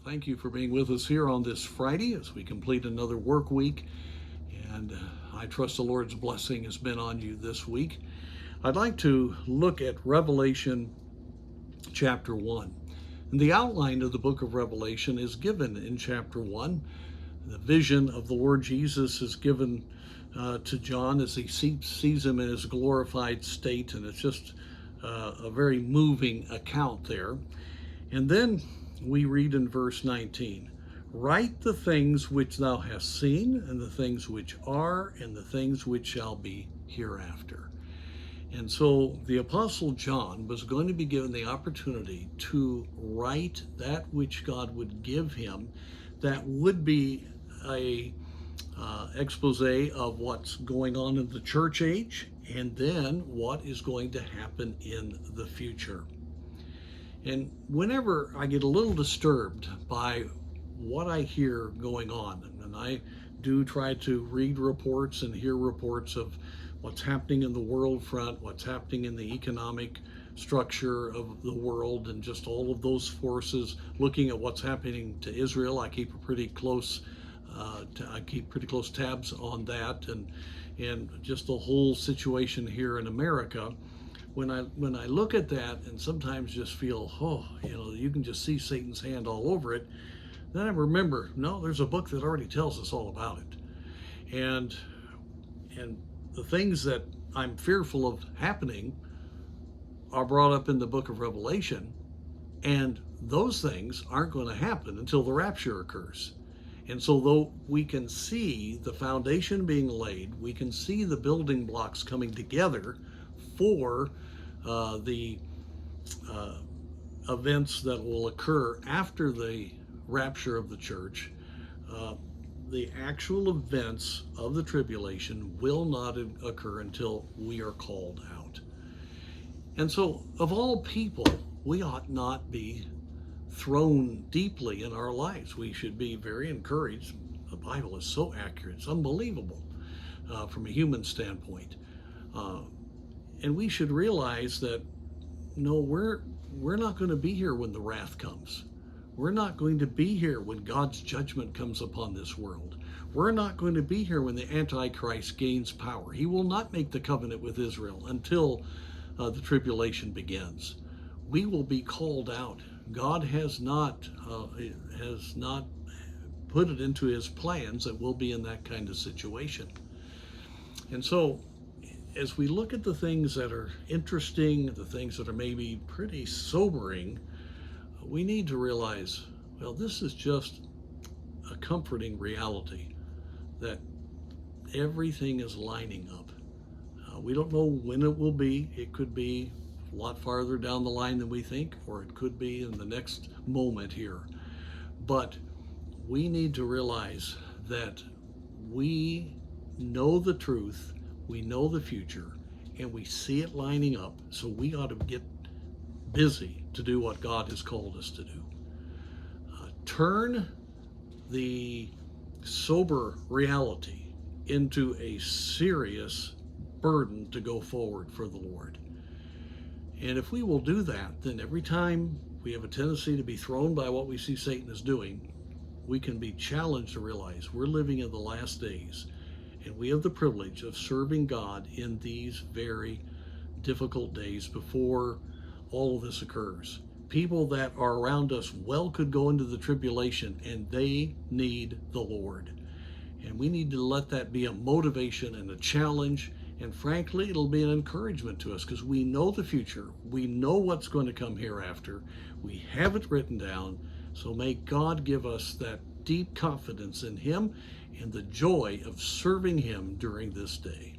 Thank you for being with us here on this Friday as we complete another work week. And I trust the Lord's blessing has been on you this week. I'd like to look at Revelation chapter 1. And the outline of the book of Revelation is given in chapter 1. The vision of the Lord Jesus is given to John as he sees him in his glorified state, and it's just a very moving account there. And then we read in verse 19, "Write the things which thou hast seen, and the things which are, and the things which shall be hereafter." And so the Apostle John was going to be given the opportunity to write that which God would give him, that would be a expose of what's going on in the church age, and then what is going to happen in the future. And whenever I get a little disturbed by what I hear going on, and I do try to read reports and hear reports of what's happening in the world front, what's happening in the economic structure of the world, and just all of those forces, looking at what's happening to Israel. I keep pretty close tabs on that, and just the whole situation here in America. When I look at that and sometimes just feel, you can just see Satan's hand all over it, then I remember, no, there's a book that already tells us all about it. And the things that I'm fearful of happening are brought up in the book of Revelation, and those things aren't going to happen until the rapture occurs. And so though we can see the foundation being laid, we can see the building blocks coming together for the events that will occur after the rapture of the church, the actual events of the tribulation will not occur until we are called out. And so, of all people, we ought not be thrown deeply in our lives. We should be very encouraged. The Bible is so accurate, it's unbelievable from a human standpoint. And we should realize that, no, we're not going to be here when the wrath comes. We're not going to be here when God's judgment comes upon this world. We're not going to be here when the Antichrist gains power. He will not make the covenant with Israel until the tribulation begins. We will be called out. God has not put it into his plans that we'll be in that kind of situation. And so, as we look at the things that are interesting, the things that are maybe pretty sobering, we need to realize, well, this is just a comforting reality that everything is lining up. We don't know when it will be. It could be a lot farther down the line than we think, or it could be in the next moment here. But we need to realize that we know the truth, we know the future, and we see it lining up, so we ought to get busy to do what God has called us to do. Turn the sober reality into a serious burden to go forward for the Lord. And if we will do that, then every time we have a tendency to be thrown by what we see Satan is doing, we can be challenged to realize we're living in the last days, and we have the privilege of serving God in these very difficult days before all of this occurs. People that are around us could go into the tribulation, and they need the Lord. And we need to let that be a motivation and a challenge. And frankly, it'll be an encouragement to us because we know the future. We know what's going to come hereafter. We have it written down. So may God give us that deep confidence in him and the joy of serving him during this day.